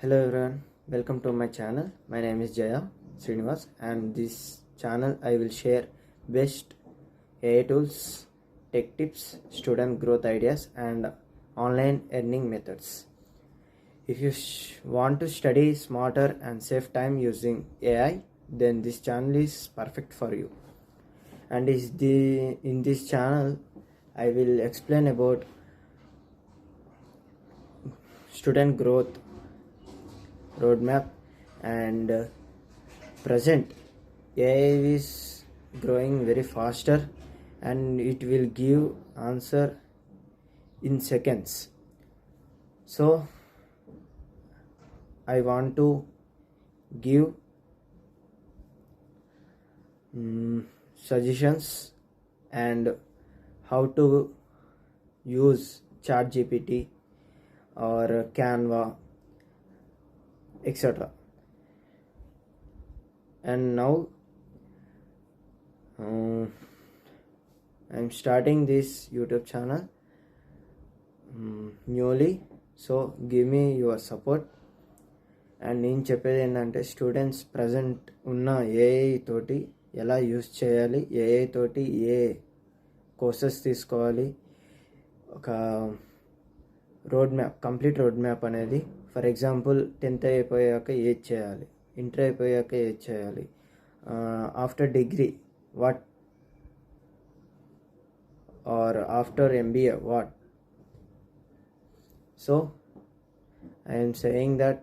Hello everyone, welcome to my channel. My name is Jaya Srinivas, and this channel I will share best AI tools, tech tips, student growth ideas, and online earning methods. If you want to study smarter and save time using AI, then this channel is perfect for you. And in this channel I will explain about student growth roadmap and present AI is growing very faster and it will give answer in seconds. So I want to give suggestions and how to use ChatGPT or Canva, etc. And now I'm starting this YouTube channel newly, so give me your support. And నేను చెప్పేది ఏంటంటే students present ఉన్న AI తోటి ఎలా use చేయాలి, AI తోటి ఏ courses తీసుకోవాలి, ఒక కంప్లీట్ రోడ్ మ్యాప్ అనేది. ఫర్ ఎగ్జాంపుల్ 10th అయిపోయాక ఏది చేయాలి, ఇంటర్ అయిపోయాక ఏది చేయాలి, after degree what, or after MBA what. So I'm saying that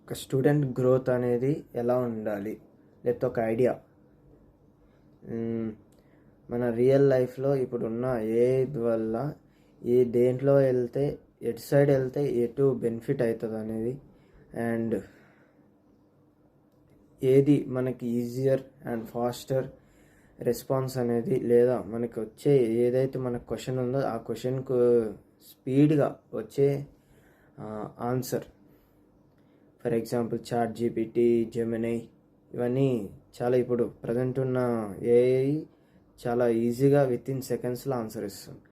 ఒక స్టూడెంట్ గ్రోత్ అనేది ఎలా ఉండాలి, లేకపోతే ఒక ఐడియా మన రియల్ లైఫ్లో ఇప్పుడున్న వల్ల దేంట్లో వెళ్తే ఎటు సైడ్ వెళ్తే ఎటు బెనిఫిట్ అవుతుంది అనేది, అండ్ ఏది మనకి ఈజియర్ అండ్ ఫాస్టర్ రెస్పాన్స్ అనేది, లేదా మనకి వచ్చే ఏదైతే మనకు క్వశ్చన్ ఉందో ఆ క్వశ్చన్కు స్పీడ్గా వచ్చే answer. For example ChatGPT, Gemini, ఇవన్నీ చాలా ఇప్పుడు ప్రజెంట్ ఉన్న ఏఐ చాలా ఈజీగా విత్ ఇన్ సెకండ్స్లో ఆన్సర్ ఇస్తుంది.